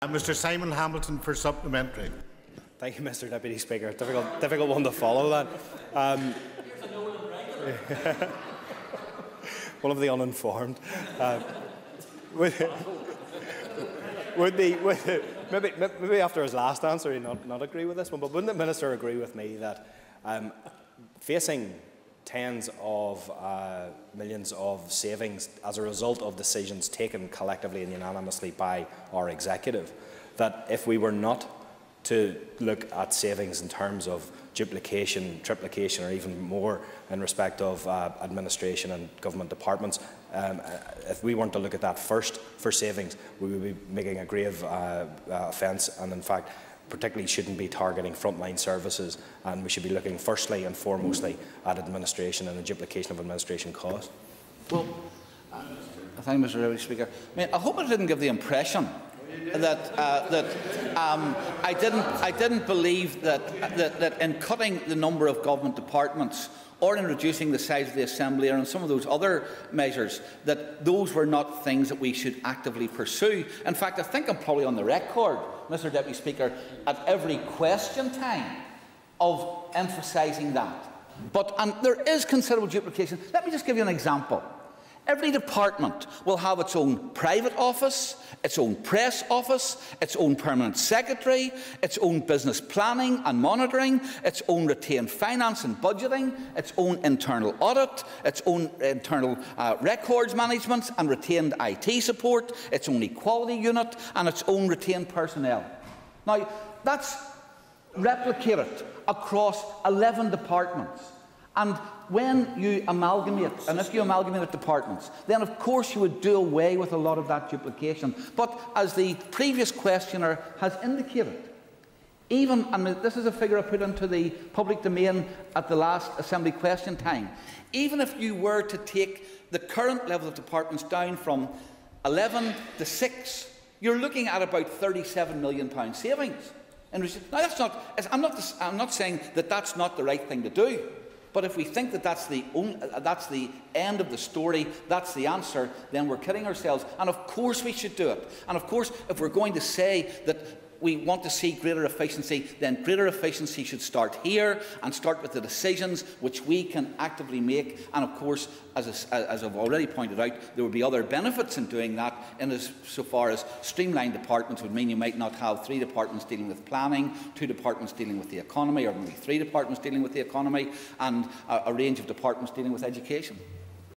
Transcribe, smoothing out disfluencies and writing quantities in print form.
Mr Simon Hamilton for supplementary. Thank you, Mr Deputy Speaker. Difficult one to follow that. One of the uninformed. Maybe after his last answer, he'd not agree with this one, but wouldn't the Minister agree with me that facing tens of millions of savings as a result of decisions taken collectively and unanimously by our executive, that if we were not to look at savings in terms of duplication, triplication, or even more in respect of administration and government departments, if we weren't to look at that first for savings, we would be making a grave offence, and in fact particularly shouldn't be targeting frontline services, and we should be looking firstly and foremostly at administration and the duplication of administration costs. Well, thank you, Mr Deputy Speaker. I hope I didn't give the impression that I didn't believe that in cutting the number of government departments, or in reducing the size of the Assembly, or in some of those other measures, that those were not things that we should actively pursue. In fact, I think I'm probably on the record, Mr Deputy Speaker, at every question time of emphasising that. But there is considerable duplication. Let me just give you an example. Every department will have its own private office, its own press office, its own permanent secretary, its own business planning and monitoring, its own retained finance and budgeting, its own internal audit, its own internal records management and retained IT support, its own equality unit and its own retained personnel. Now, that's replicated across 11 departments. And when you amalgamate, and if you amalgamate departments, then of course you would do away with a lot of that duplication. But as the previous questioner has indicated, even, and this is a figure I put into the public domain at the last Assembly question time, even if you were to take the current level of departments down from 11 to 6, you're looking at about £37 million savings. Now, that's not, I'm not saying that that's not the right thing to do. But if we think that that's the end of the story, that's the answer, then we're kidding ourselves. And of course we should do it. And of course, if we're going to say that we want to see greater efficiency, then greater efficiency should start here and start with the decisions which we can actively make. And of course, as I've already pointed out, there will be other benefits in doing that, so far as streamlined departments would mean you might not have 3 departments dealing with planning, 2 departments dealing with the economy, or maybe 3 departments dealing with the economy, and a range of departments dealing with education.